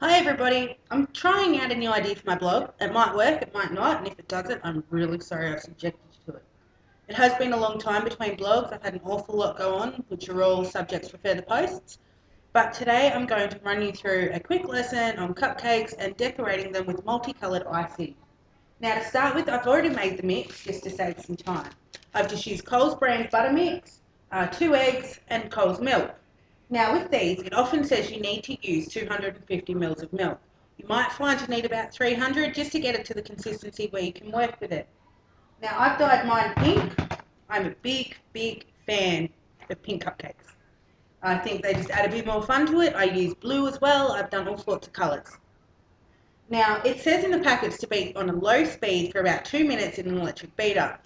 Hi everybody, I'm trying out a new idea for my blog. It might work, it might not, and if it doesn't, I'm really sorry I've subjected you to it. It has been a long time between blogs. I've had an awful lot go on, which are all subjects for further posts. But today I'm going to run you through a quick lesson on cupcakes and decorating them with multicoloured icing. Now to start with, I've already made the mix just to save some time. I've just used Coles brand butter mix, 2 eggs and Coles milk. Now with these, it often says you need to use 250 mils of milk. You might find you need about 300 just to get it to the consistency where you can work with it. Now I've dyed mine pink. I'm a big fan of pink cupcakes. I think they just add a bit more fun to it. I use blue as well. I've done all sorts of colours. Now, it says in the packets to beat on a low speed for about 2 minutes in an electric beater.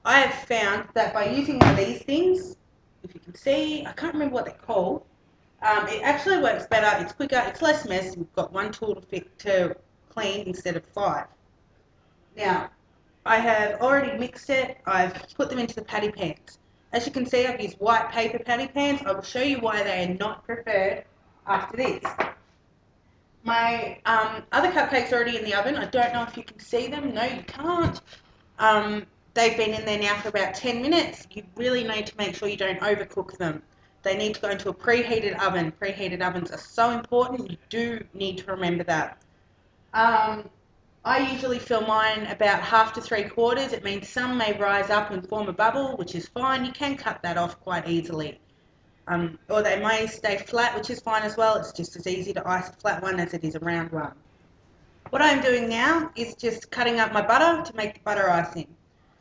I have found that by using one of these things, if you can see, I can't remember what they're called, it actually works better, it's quicker, it's less mess. We've got one tool to clean instead of 5. Now, I have already mixed it. I've put them into the patty pans. As you can see, I've used white paper patty pans. I will show you why they are not preferred after this. My other cupcakes are already in the oven. I don't know if you can see them. No, you can't. They've been in there now for about 10 minutes. You really need to make sure you don't overcook them. They need to go into a preheated oven. Preheated ovens are so important. You do need to remember that. I usually fill mine about half to 3/4. It means some may rise up and form a bubble, which is fine. You can cut that off quite easily. Or they may stay flat, which is fine as well. It's just as easy to ice a flat one as it is a round one. What I'm doing now is just cutting up my butter to make the butter icing.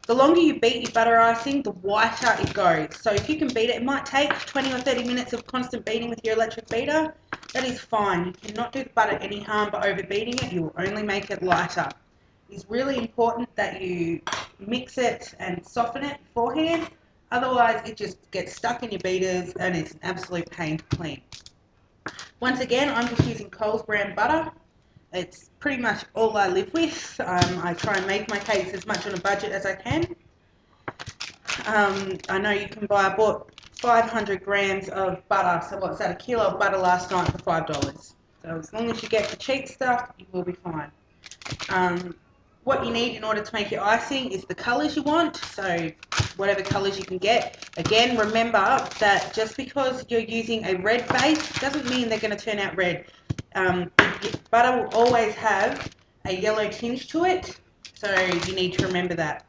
The longer you beat your butter icing, the whiter it goes. So if you can beat it, it might take 20 or 30 minutes of constant beating with your electric beater. That is fine. You cannot do the butter any harm by overbeating it. You will only make it lighter. It's really important that you mix it and soften it beforehand. Otherwise, it just gets stuck in your beaters and it's an absolute pain to clean. Once again, I'm just using Coles brand butter. It's pretty much all I live with. I try and make my cakes as much on a budget as I can. I know you can buy, I bought 500 grams of butter, so what's that, a kilo of butter last night for $5. So as long as you get the cheap stuff, you will be fine. What you need in order to make your icing is the colours you want, so whatever colours you can get. Again, remember that just because you're using a red base doesn't mean they're going to turn out red. Butter will always have a yellow tinge to it, so you need to remember that.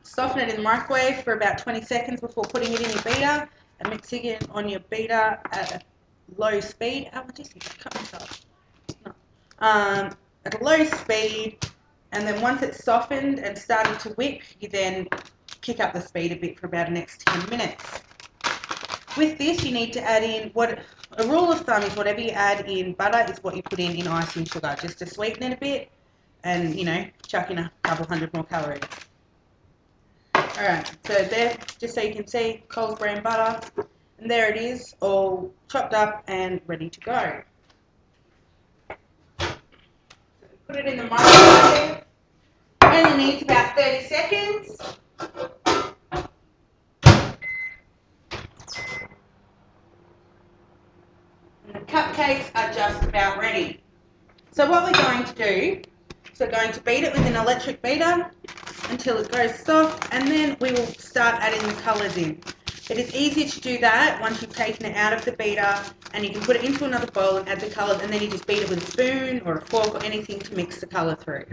Soften it in the microwave for about 20 seconds before putting it in your beater and mixing it on your beater at a low speed. Oh, I just cut myself. No. At a low speed, and then once it's softened and starting to whip, you then kick up the speed a bit for about the next 10 minutes. With this, you need to add in, a rule of thumb is whatever you add in butter is what you put in icing sugar, just to sweeten it a bit and, chuck in a couple hundred more calories. Alright, so there, just so you can see, Coles brand butter, and there it is, all chopped up and ready to go. Put it in the microwave. Only needs about 30 seconds. And the cupcakes are just about ready. So what we're going to do, so we're going to beat it with an electric beater until it goes soft, and then we will start adding the colours in. It is easier to do that once you've taken it out of the beater and you can put it into another bowl and add the colours, and then you just beat it with a spoon or a fork or anything to mix the colour through.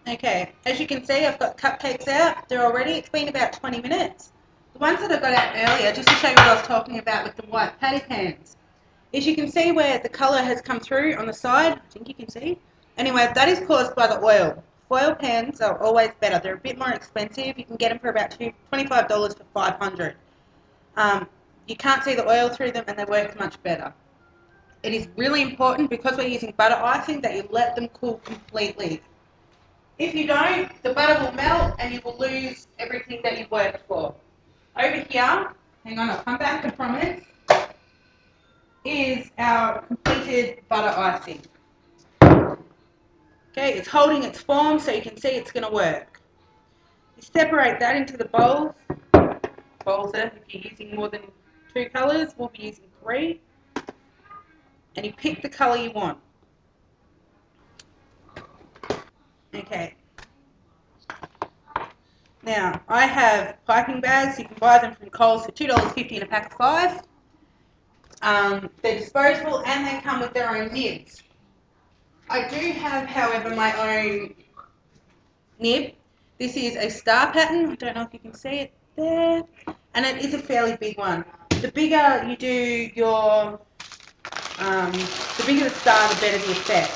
Okay, as you can see, I've got cupcakes out. They're all ready. It's been about 20 minutes. The ones that I got out earlier, just to show you what I was talking about with the white patty pans, is you can see where the colour has come through on the side. I think you can see. Anyway, that is caused by the oil. Foil pans are always better. They're a bit more expensive. You can get them for about $25 for 500. You can't see the oil through them and they work much better. It is really important, because we're using butter icing, that you let them cool completely. If you don't, the butter will melt and you will lose everything that you've worked for. Over here, hang on, I'll come back, I promise, is our completed butter icing. Okay, it's holding its form, so you can see it's going to work. You separate that into the bowls. Bowls, if you're using more than 2 colours, we'll be using 3. and you pick the colour you want. Okay. Now, I have piping bags. You can buy them from Coles for $2.50 in a pack of 5. They're disposable and they come with their own nibs. I do have, however, my own nib. This is a star pattern. I don't know if you can see it there. And it is a fairly big one. The bigger you do your, the bigger the star, the better the effect.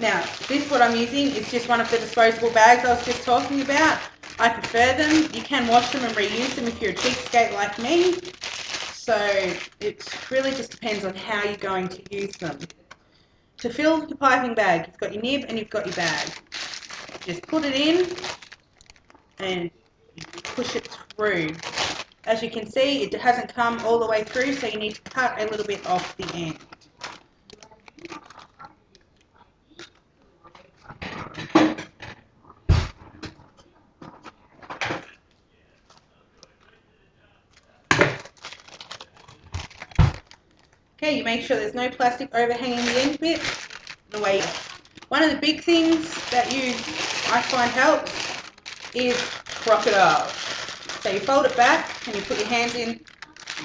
Now, this what I'm using is just one of the disposable bags I was just talking about. I prefer them. You can wash them and reuse them if you're a cheapskate like me. So it really just depends on how you're going to use them. To fill your piping bag, you've got your nib and you've got your bag. Just put it in and push it through. As you can see, it hasn't come all the way through, so you need to cut a little bit off the end. Okay, you make sure there's no plastic overhanging the end bit. The way. One of the big things that I find helps is crocodile. So you fold it back and you put your hands in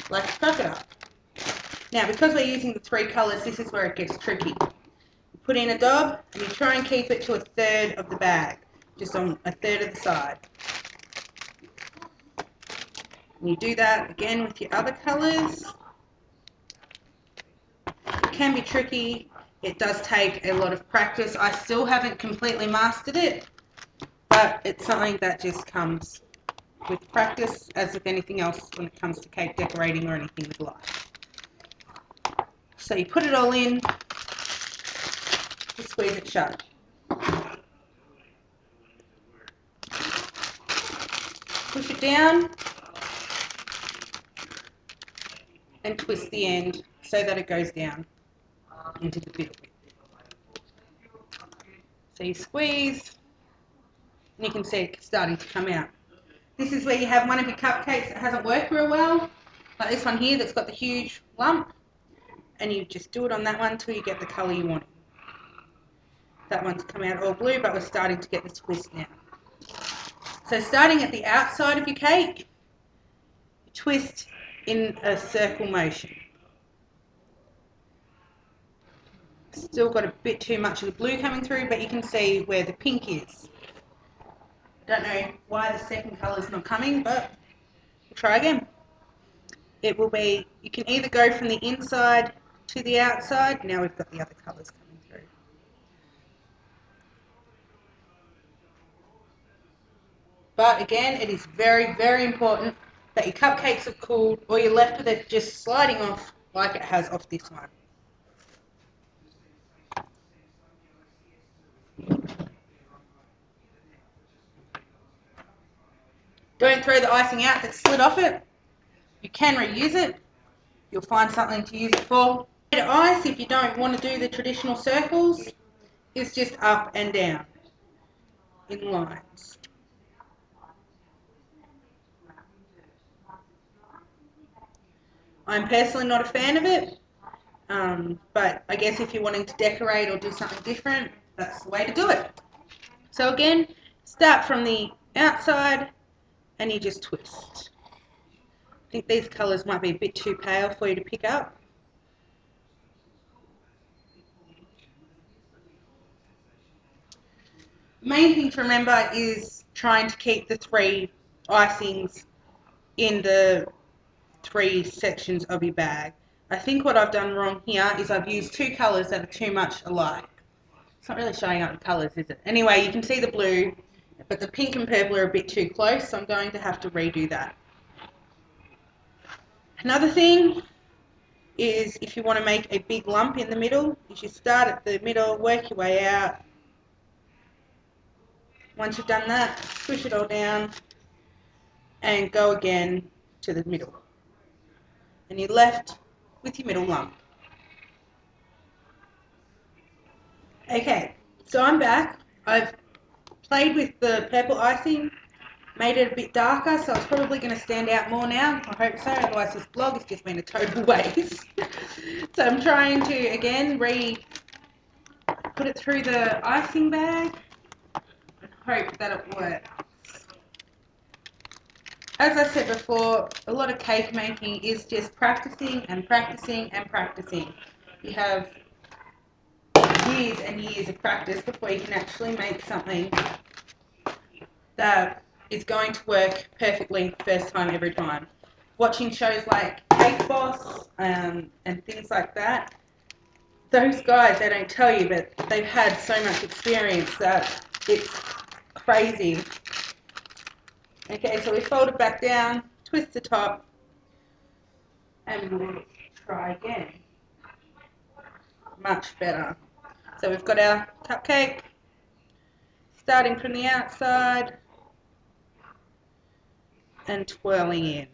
like a crocodile. Now, because we're using the 3 colours, this is where it gets tricky. You put in a dab and you try and keep it to a third of the bag, just on a third of the side. And you do that again with your other colours. It can be tricky. It does take a lot of practice. I still haven't completely mastered it, but it's something that just comes with practice, as with anything else when it comes to cake decorating or anything with light. So you put it all in, you squeeze it shut. Push it down and twist the end so that it goes down into the middle bit. So you squeeze, and you can see it starting to come out. This is where you have one of your cupcakes that hasn't worked real well, like this one here that's got the huge lump, and you just do it on that one until you get the colour you want. That one's come out all blue, but we're starting to get the twist now. So starting at the outside of your cake, you twist in a circle motion. Still got a bit too much of the blue coming through, but you can see where the pink is. Don't know why the second colour is not coming, but we'll try again. It will be, you can either go from the inside to the outside. Now we've got the other colours coming through. But again, it is very, very important that your cupcakes are cooled, or you're left with it just sliding off like it has off this one. Don't throw the icing out that slid off it. You can reuse it. You'll find something to use it for. The ice, if you don't want to do the traditional circles, is just up and down in lines. I'm personally not a fan of it, but I guess if you're wanting to decorate or do something different, that's the way to do it. So again, start from the outside and you just twist. I think these colours might be a bit too pale for you to pick up. Main thing to remember is trying to keep the 3 icings in the 3 sections of your bag. I think what I've done wrong here is I've used 2 colours that are too much alike. It's not really showing up the colours, is it? Anyway, you can see the blue, but the pink and purple are a bit too close, so I'm going to have to redo that. Another thing is, if you want to make a big lump in the middle, you should start at the middle, work your way out. Once you've done that, push it all down and go again to the middle. And you're left with your middle lump. Okay, so I'm back. I've played with the purple icing, Made it a bit darker, so it's probably going to stand out more now. I hope so, otherwise this vlog has just been a total waste. So I'm trying to, again, put it through the icing bag and hope that it works. As I said before, a lot of cake making is just practicing and practicing and practicing. You have years and years of practice before you can actually make something that is going to work perfectly first time every time. Watching shows like Cake Boss and things like that, those guys, they don't tell you, but they've had so much experience that it's crazy. Okay, so we fold it back down, twist the top, and we'll try again. Much better. So we've got our cupcake, starting from the outside and twirling in.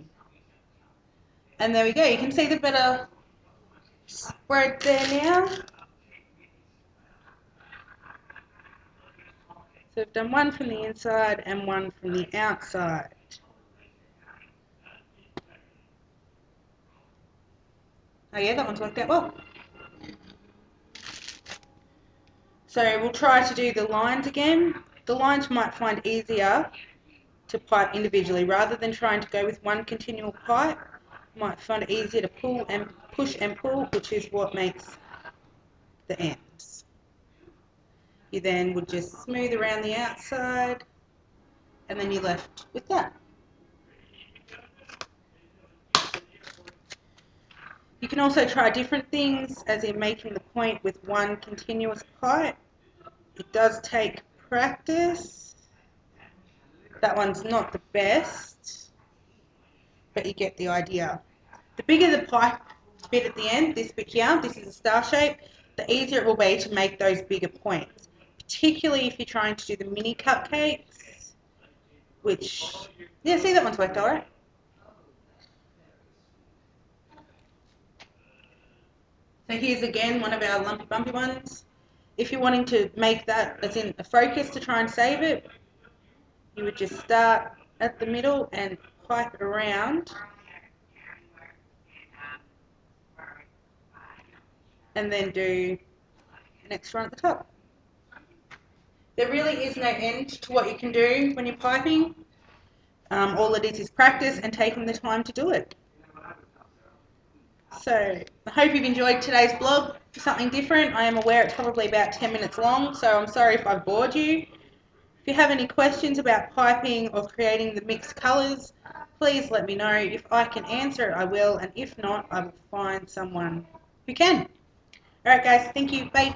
And there we go, you can see the better spread there now. So we've done one from the inside and one from the outside. Oh yeah, that one's worked out well. So we'll try to do the lines again. The lines you might find easier to pipe individually rather than trying to go with one continual pipe. You might find it easier to pull and push and pull, which is what makes the ends. You then would just smooth around the outside and then you're left with that. You can also try different things, as in making the point with one continuous pipe. It does take practice. That one's not the best, but you get the idea. The bigger the pipe bit at the end, this bit here, this is a star shape, the easier it will be to make those bigger points. Particularly if you're trying to do the mini cupcakes, which, yeah, see, that one's worked all right. So here's again one of our lumpy bumpy ones. If you're wanting to make that as in a focus to try and save it, you would just start at the middle and pipe it around, and then do an extra one at the top. There really is no end to what you can do when you're piping. All it is practice and taking the time to do it. So I hope you've enjoyed today's vlog for something different. I am aware it's probably about 10 minutes long, so I'm sorry if I've bored you. If you have any questions about piping or creating the mixed colours, please let me know. If I can answer it, I will, and if not, I will find someone who can. Alright guys, thank you, bye.